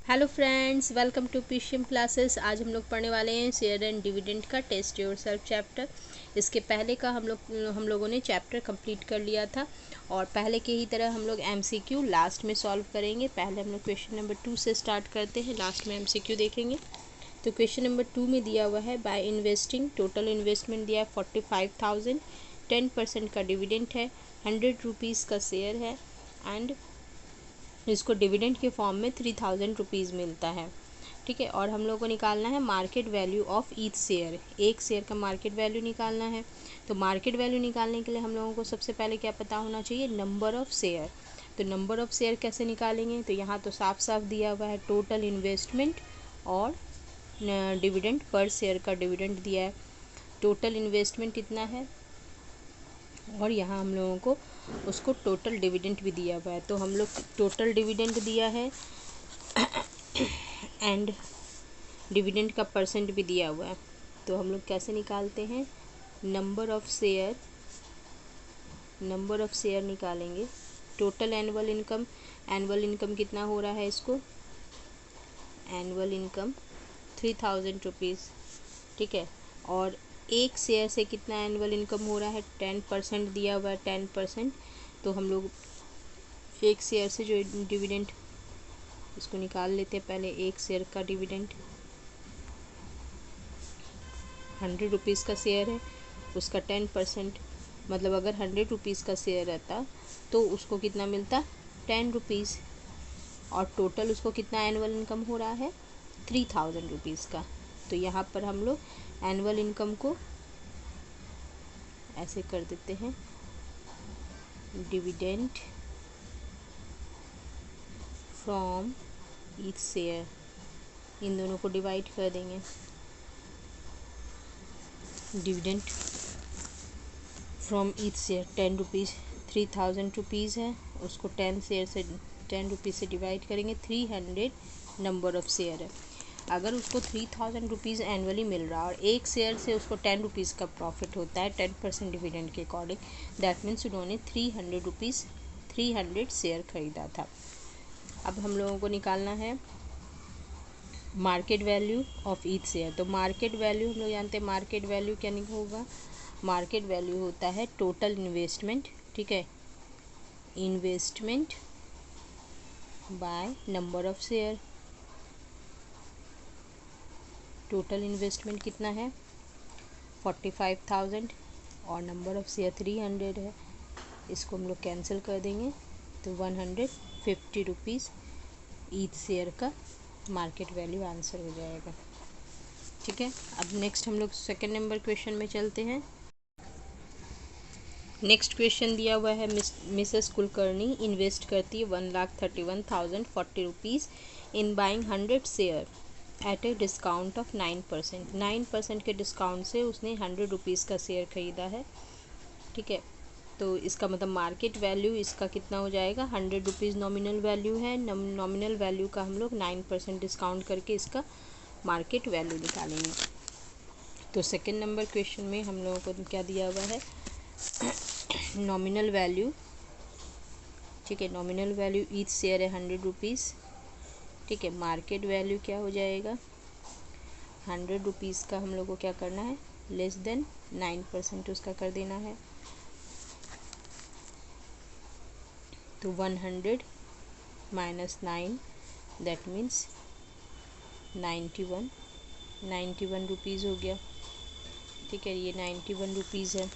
Hello friends, welcome to PCM classes. आज हम लोग पढ़ने वाले हैं शेयर एंड डिविडेंड का टेस्ट योर सेल्फ चैप्टर। इसके पहले का हम लोगों ने चैप्टर कंप्लीट कर लिया था और पहले की ही तरह हम लोग एमसीक्यू लास्ट में सॉल्व करेंगे। पहले हम लोग क्वेश्चन नंबर 2 से स्टार्ट करते हैं, लास्ट में एमसीक्यू देखेंगे। तो क्वेश्चन नंबर 2 में दिया हुआ है बाय इन्वेस्टिंग, टोटल इन्वेस्टमेंट दिया है 45,000, 10% का डिविडेंड है, 100 रुपीज़ का शेयर है एंड इसको डिविडेंड के फॉर्म में 3,000 रुपीज़ मिलता है। ठीक है, और हम लोग को निकालना है market value of each share. एक शेयर का मार्केट वैल्यू निकालना है। तो मार्केट वैल्यू निकालने के लिए हम लोगों को सबसे पहले क्या पता होना चाहिए, नंबर ऑफ़ शेयर। तो नंबर ऑफ़ शेयर कैसे निकालेंगे, तो यहाँ तो साफ साफ दिया हुआ है टोटल इन्वेस्टमेंट और डिविडेंड पर शेयर का डिविडेंड दिया है। टोटल इन्वेस्टमेंट कितना है और यहाँ हम लोगों को उसको टोटल डिविडेंड भी दिया हुआ है। तो हम लोग टोटल डिविडेंड दिया है एंड डिविडेंड का परसेंट भी दिया हुआ है। तो हम लोग कैसे निकालते हैं, नंबर ऑफ़ शेयर निकालेंगे। टोटल एनुअल इनकम कितना हो रहा है, इसको एनुअल इनकम 3,000 रुपीज़। ठीक है, और एक शेयर से कितना एनुअल इनकम हो रहा है, 10% दिया हुआ है, 10%। तो हम लोग एक शेयर से जो डिविडेंड, इसको निकाल लेते हैं पहले। एक शेयर का डिविडेंड 100 रुपीज़ का शेयर है, उसका 10%, मतलब अगर 100 रुपीज़ का शेयर रहता तो उसको कितना मिलता, 10 रुपीज़। और टोटल उसको कितना एनुअल इनकम हो रहा है, 3,000 रुपीज़ का। तो यहाँ पर हम लोग एनुअल इनकम को ऐसे कर देते हैं, डिविडेंड फ्रॉम ईच शेयर, इन दोनों को डिवाइड कर देंगे। Dividend from each share 10 rupees, 3,000 rupees है, उसको 10 रुपीज़ से डिवाइड करेंगे। 300 नंबर ऑफ़ शेयर है। अगर उसको 3,000 रुपीज़ एनुअली मिल रहा और एक शेयर से उसको 10 रुपीज़ का प्रॉफिट होता है 10% डिविडेंड के अकॉर्डिंग, दैट मीन्स उन्होंने 300 शेयर खरीदा था। अब हम लोगों को निकालना है market value of each share. तो मार्केट वैल्यू हम लोग जानते हैं, मार्केट वैल्यू क्या होगा, मार्केट वैल्यू होता है टोटल इन्वेस्टमेंट। ठीक है, investment by number of share. Total investment कितना है, 45,000 और नंबर ऑफ़ शेयर 300 है। इसको हम लोग कैंसिल कर देंगे तो 150 रुपीज़ ईच शेयर का मार्केट वैल्यू आंसर हो जाएगा। ठीक है, अब नेक्स्ट हम लोग सेकेंड नंबर क्वेश्चन में चलते हैं। नेक्स्ट क्वेश्चन दिया हुआ है, मिसेस कुलकर्णी इन्वेस्ट करती है 1,31,040 rupees in buying 100 share eight a discount of 9%। 9% के डिस्काउंट से उसने 100 रुपीज़ का शेयर ख़रीदा है। ठीक है, तो इसका मतलब मार्केट वैल्यू इसका कितना हो जाएगा, 100 रुपीज़ नॉमिनल वैल्यू है। नॉमिनल वैल्यू का हम लोग 9% डिस्काउंट करके इसका मार्केट वैल्यू निकालेंगे। तो सेकेंड नंबर क्वेश्चन में हम लोगों को क्या दिया हुआ है, नॉमिनल वैल्यू। ठीक है, नॉमिनल वैल्यू ईच शेयर है 100 रुपीज़। ठीक है, मार्केट वैल्यू क्या हो जाएगा, 100 रुपीज़ का हम लोग को क्या करना है, लेस देन 9% उसका कर देना है। तो 100 माइनस 9 दैट मीन्स 91 रुपीज़ हो गया। ठीक है, ये 91 रुपीज़ है।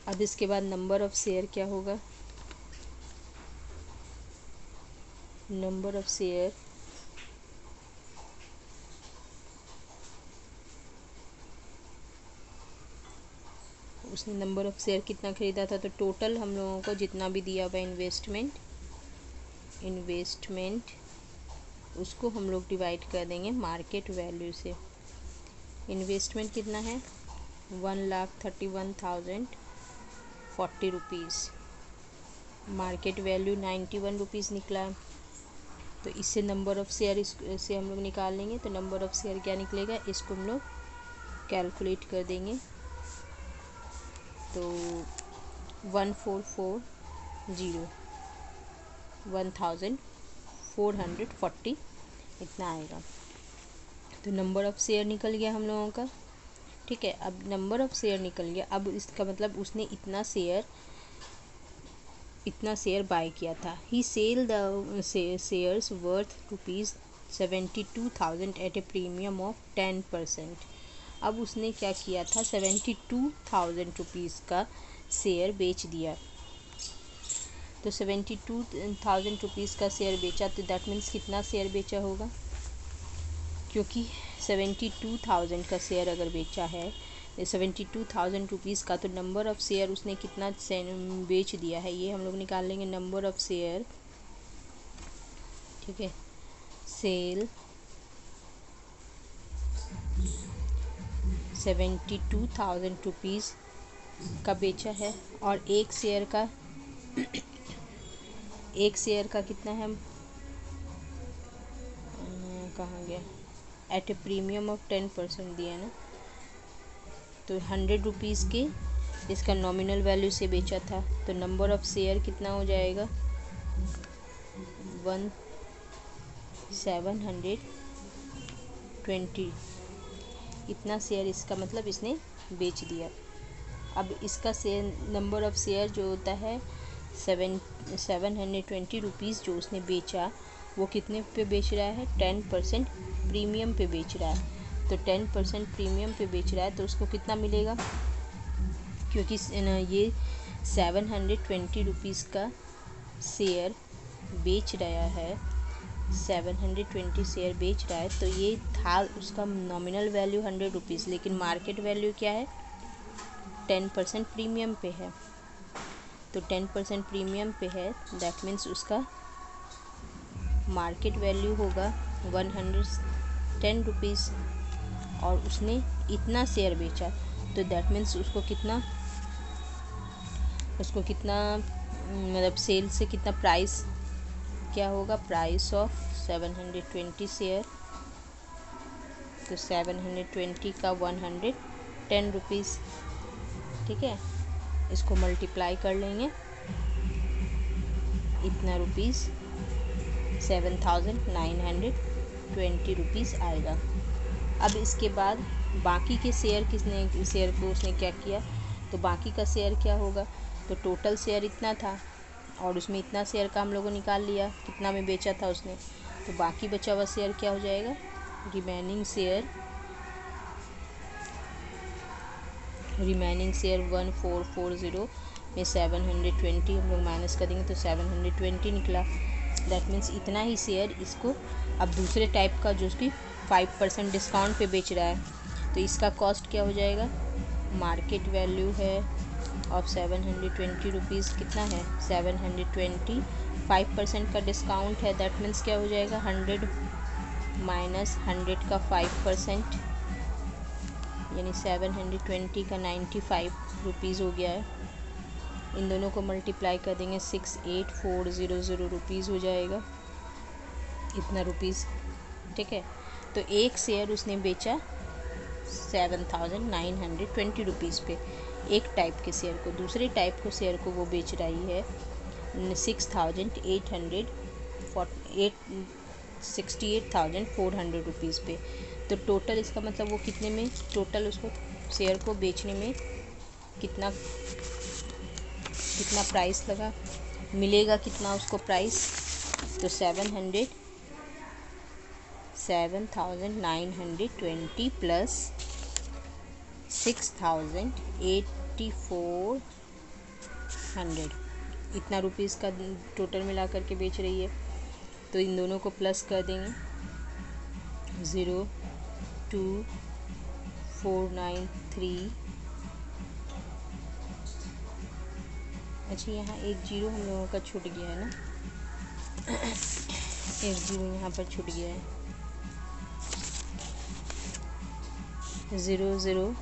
अब इसके बाद नंबर ऑफ़ शेयर क्या होगा, नंबर ऑफ़ शेयर उसने नंबर ऑफ़ शेयर कितना ख़रीदा था, तो टोटल हम लोगों को जितना भी दिया हुआ इन्वेस्टमेंट उसको हम लोग डिवाइड कर देंगे मार्केट वैल्यू से। इन्वेस्टमेंट कितना है, 1,31,040 रुपीज़। मार्केट वैल्यू 91 रुपीज़ निकला। तो इससे नंबर ऑफ़ शेयर इससे हम लोग निकाल लेंगे। तो नंबर ऑफ़ शेयर क्या निकलेगा, इसको हम लोग कैलकुलेट कर देंगे। तो 1440 1040 440 इतना आएगा। तो नंबर ऑफ़ शेयर निकल गया हम लोगों का, ठीक है। अब नंबर ऑफ़ शेयर निकल गया, अब इसका मतलब उसने इतना शेयर बाय किया था। He sell the shares worth ₹72,000 at a premium of 10%। अब उसने क्या किया था, 72,000 रुपीज़ का शेयर बेच दिया। तो 72,000 रुपीज़ का शेयर बेचा, तो दैट मीन्स कितना शेयर बेचा होगा, क्योंकि 72,000 का शेयर अगर बेचा है 72,000 रुपीज़ का, तो नंबर ऑफ़ शेयर उसने कितना बेच दिया है, ये हम लोग निकाल लेंगे। नंबर ऑफ़ शेयर, ठीक है, सेल 72,000 रुपीज़ का बेचा है, और एक शेयर का कितना है, कहाँ गया, एट ए प्रीमियम ऑफ 10% दिया है ना। तो 100 रुपीज़ के इसका नॉमिनल वैल्यू से बेचा था, तो नंबर ऑफ़ शेयर कितना हो जाएगा, 1720। इतना शेयर इसका मतलब इसने बेच दिया। अब इसका शेयर नंबर ऑफ़ शेयर जो होता है 720 रुपीज़ जो उसने बेचा, वो कितने पे बेच रहा है, 10% प्रीमियम पे बेच रहा है। तो 10% प्रीमियम पे बेच रहा है, तो उसको कितना मिलेगा, क्योंकि ये 720 रुपीज़ का शेयर बेच रहा है, 720 शेयर बेच रहा है, तो ये था उसका नॉमिनल वैल्यू 100 रुपीज़, लेकिन मार्केट वैल्यू क्या है, 10% प्रीमियम पे है। तो 10% प्रीमियम पे है, दैट मीन्स उसका मार्केट वैल्यू होगा 110 रुपीज़, और उसने इतना शेयर बेचा, तो दैट मीन्स उसको कितना मतलब सेल से कितना प्राइस क्या होगा, प्राइस ऑफ 720 शेयर, तो 720 का 110 रुपीज़, ठीक है। इसको मल्टीप्लाई कर लेंगे, इतना रुपीज़ 7,920 रुपीज़ आएगा। अब इसके बाद बाकी के शेयर को उसने क्या किया, तो बाकी का शेयर क्या होगा, तो टोटल शेयर इतना था, और उसमें इतना शेयर का हम लोगों ने निकाल लिया कितना में बेचा था उसने, तो बाकी बचा हुआ शेयर क्या हो जाएगा, रिमेनिंग शेयर 1440 में 720 हम लोग माइनस करेंगे, तो 720 निकला। दैट मीन्स इतना ही शेयर इसको अब दूसरे टाइप का जो उसकी 5% डिस्काउंट पे बेच रहा है, तो इसका कॉस्ट क्या हो जाएगा, मार्केट वैल्यू है ऑफ 720 रुपीज़ कितना है, 720, 5% का डिस्काउंट है, दैट मीन्स क्या हो जाएगा, 100 माइनस 100 का 5%, यानी 720 का 95 रुपीज़ हो गया है। इन दोनों को मल्टीप्लाई कर देंगे, 68,400 रुपीज़ हो जाएगा, इतना रुपीज़, ठीक है। तो एक शेयर उसने बेचा 7,920 रुपीज़ पे, एक टाइप के शेयर को, दूसरे टाइप को शेयर को वो बेच रही है 68,400 रुपीज़ पे। तो टोटल इसका मतलब वो कितने में, टोटल उसको शेयर को बेचने में कितना प्राइस लगा, मिलेगा कितना उसको प्राइस, तो 7,920 प्लस 6,8400, इतना रुपीज़ का टोटल मिला करके बेच रही है। तो इन दोनों को प्लस कर देंगे, 02493, अच्छा यहाँ एक जीरो हम लोगों का छूट गया है ना, एक जीरो यहाँ पर छूट गया है, 00,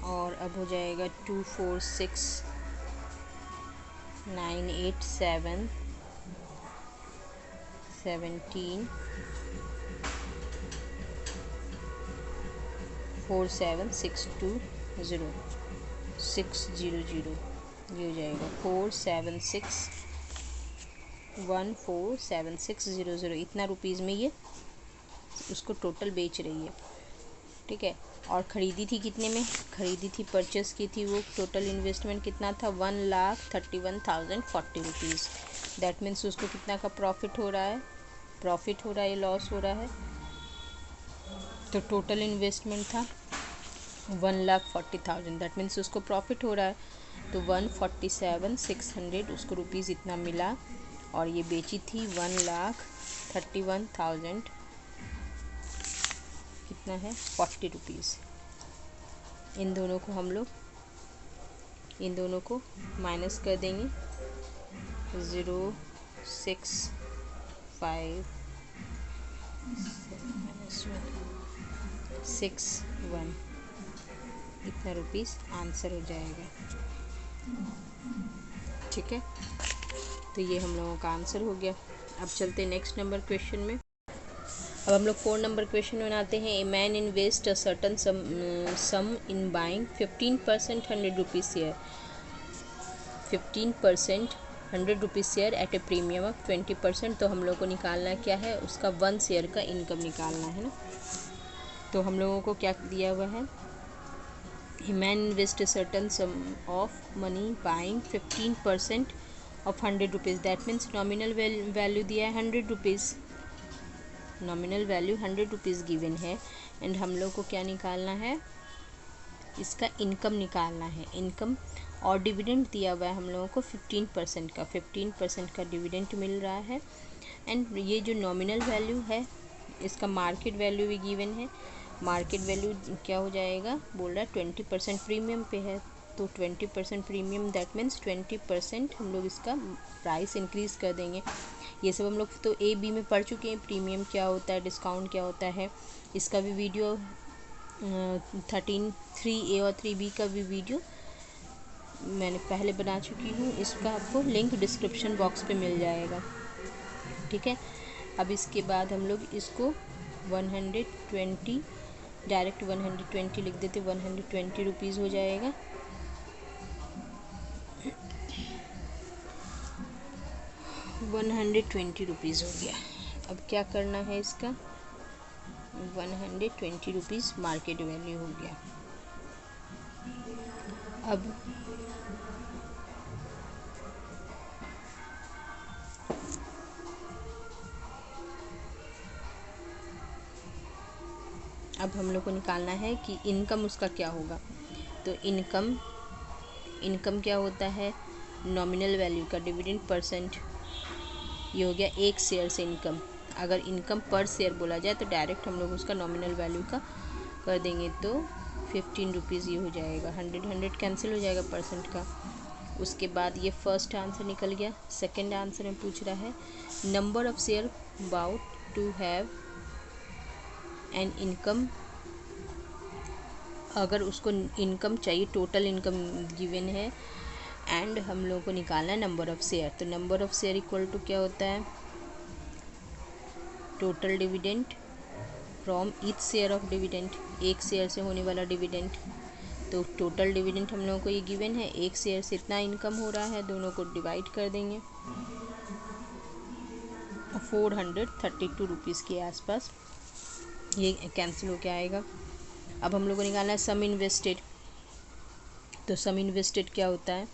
और अब हो जाएगा 246987 17 47620 600, ये हो जाएगा 476 147600 इतना रुपीज़ में ये उसको टोटल बेच रही है। ठीक है, और ख़रीदी थी कितने में, ख़रीदी थी, परचेस की थी, वो टोटल इन्वेस्टमेंट कितना था 1,31,040 रुपीज़। दैट मीन्स उसको कितना का प्रॉफिट हो रहा है, प्रॉफिट हो रहा है, लॉस हो रहा है। तो टोटल इन्वेस्टमेंट था 1,40,000, दैट मीन्स उसको प्रॉफिट हो रहा है। तो 147,600 उसको रुपीज़ इतना मिला, और ये बेची थी 1,31,000 कितना है 40 रुपीज़। इन दोनों को माइनस कर देंगे, 06561 इतना रुपीज़ आंसर हो जाएगा। ठीक है, तो ये हम लोगों का आंसर हो गया। अब चलते नेक्स्ट नंबर क्वेश्चन में। अब हम लोग 4 नंबर क्वेश्चन बनाते हैं। A man invest a certain some in buying 15% 100 rupees share, 15% 100 rupees share eight a premium of 20%। तो हम लोग को निकालना क्या है, उसका 1 शेयर का इनकम निकालना है ना। तो हम लोगों को क्या दिया हुआ है, a man invest a certain some of money buying 15% of 100 rupees. That means nominal value दिया है 100 rupees, nominal value 100 rupees given है। एंड हम लोग को क्या निकालना है, इसका इनकम निकालना है, इनकम। और डिविडेंड दिया हुआ है हम लोगों को 15% का डिविडेंड मिल रहा है। एंड ये जो नॉमिनल वैल्यू है, इसका मार्केट वैल्यू भी गिवन है। मार्केट वैल्यू क्या हो जाएगा, बोल रहा है 20% प्रीमियम पे है, तो 20% प्रीमियम दैट मीन्स 20% हम लोग इसका प्राइस इंक्रीज़ कर देंगे। ये सब हम लोग तो ए बी में पढ़ चुके हैं, प्रीमियम क्या होता है, डिस्काउंट क्या होता है। इसका भी वीडियो 3A और 3B का भी वीडियो मैंने पहले बना चुकी हूँ, इसका आपको लिंक डिस्क्रिप्शन बॉक्स पे मिल जाएगा। ठीक है, अब इसके बाद हम लोग इसको 120 डायरेक्ट 120 लिख देते, 120 रुपीज़ हो जाएगा। 120 रुपीज़ हो गया। अब क्या करना है, इसका 120 रुपीज़ मार्केट वैल्यू हो गया। अब हम लोग को निकालना है कि इनकम उसका क्या होगा। तो इनकम क्या होता है, नॉमिनल वैल्यू का डिविडेंड परसेंट, ये हो गया एक शेयर से इनकम। अगर इनकम पर शेयर बोला जाए तो डायरेक्ट हम लोग उसका नॉमिनल वैल्यू का कर देंगे, तो 15 रुपीज़ ये हो जाएगा। 100 कैंसिल हो जाएगा परसेंट का। उसके बाद ये फर्स्ट आंसर निकल गया। सेकंड आंसर में पूछ रहा है number of share about to have an income. अगर उसको इनकम चाहिए, टोटल इनकम गिवन है, एंड हम लोगों को निकालना है नंबर ऑफ शेयर। तो number of share equal to क्या होता है, total dividend from each share of dividend, एक शेयर से होने वाला डिविडेंड। तो टोटल डिविडेंड हम लोगों को ये गिवन है, एक शेयर से इतना इनकम हो रहा है, दोनों को डिवाइड कर देंगे 432 रुपीज़ के आसपास, ये कैंसिल हो के आएगा। अब हम लोग को निकालना है सम इन्वेस्टेड। तो सम इन्वेस्टेड क्या होता है,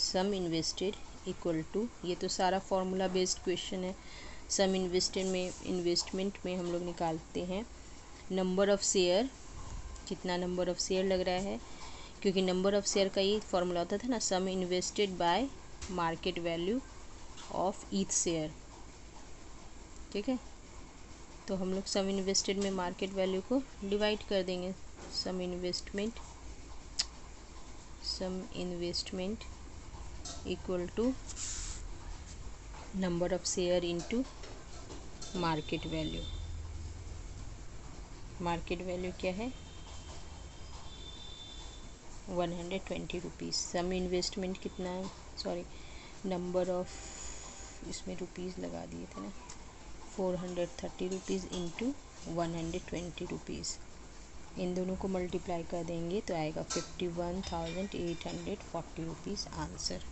सम इन्वेस्टेड इक्वल टू, ये तो सारा फॉर्मूला बेस्ड क्वेश्चन है। सम इन्वेस्टमेंट में हम लोग निकालते हैं नंबर ऑफ़ शेयर, कितना नंबर ऑफ़ शेयर लग रहा है, क्योंकि नंबर ऑफ़ शेयर का ये फॉर्मूला होता था ना, sum invested by market value of each share. ठीक है, तो हम लोग सम इन्वेस्टेड में मार्केट वैल्यू को डिवाइड कर देंगे। Sum investment equal to number of share into market value. Market value क्या है 120 रुपीज़। सम इन्वेस्टमेंट कितना है, सॉरी नंबर ऑफ, इसमें रुपीज़ लगा दिए थे ना, 430 रुपीज़ इंटू 120 रुपीज़। इन दोनों को मल्टीप्लाई कर देंगे तो आएगा 51,840 रुपीज़ आंसर।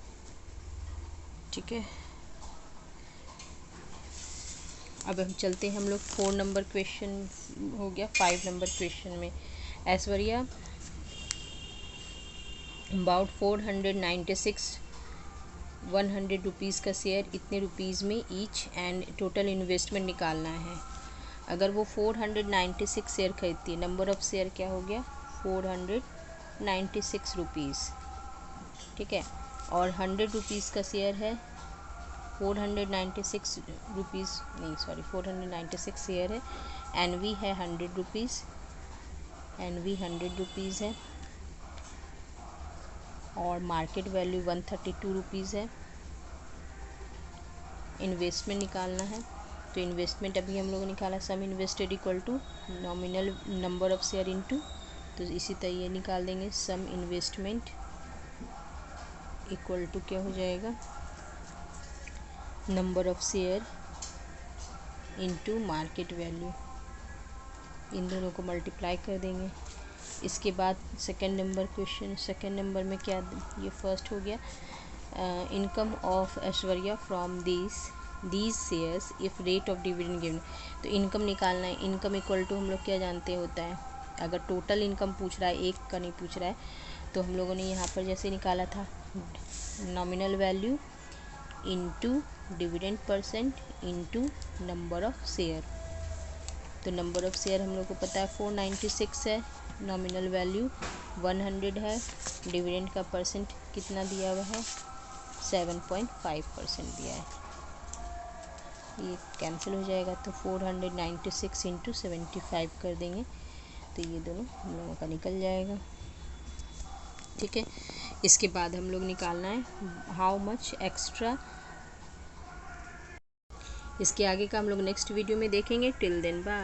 ठीक है, अब हम चलते हैं हम लोग 4 नंबर क्वेश्चन हो गया 5 नंबर क्वेश्चन में। ऐश्वर्या अबाउट 496 100 रुपीज़ का शेयर इतने रुपीज़ में ईच एंड टोटल इन्वेस्टमेंट निकालना है। अगर वो 496 शेयर खरीदती है, नंबर ऑफ़ शेयर क्या हो गया 496 रुपीज़, ठीक है। और 100 रुपीज़ का शेयर है 496 रुपीज़ नहीं सॉरी 496 शेयर है। एनवी है 100 रुपीज़, एनवी 100 रुपीज़ है और मार्केट वैल्यू 132 रुपीज़ है। इन्वेस्टमेंट निकालना है, तो इन्वेस्टमेंट अभी हम लोगों ने निकाला sum invested equal to nominal number of share into, तो इसी तरह ये निकाल देंगे सम इन्वेस्टमेंट इक्वल टू क्या हो जाएगा number of share into market value, इन दोनों को मल्टीप्लाई कर देंगे। इसके बाद second number question, second number में क्या, ये फर्स्ट हो गया income of Aishwarya from these shares if rate of dividend given. तो इनकम निकालना है, इनकम इक्वल टू हम लोग क्या जानते होता है, अगर टोटल इनकम पूछ रहा है एक का नहीं पूछ रहा है, तो हम लोगों ने यहाँ पर जैसे निकाला था nominal value into dividend percent into number of share. तो नंबर ऑफ़ शेयर हम लोग को पता है 496 है, नॉमिनल वैल्यू 100 है, डिविडेंड का परसेंट कितना दिया हुआ है 7.5% दिया है। ये कैंसिल हो जाएगा तो 496 इंटू 75 कर देंगे, तो ये दोनों हम लोगों का निकल जाएगा, ठीक है। इसके बाद हम लोग निकालना है हाउ मच एक्स्ट्रा, इसके आगे का हम लोग नेक्स्ट वीडियो में देखेंगे। Till then bye.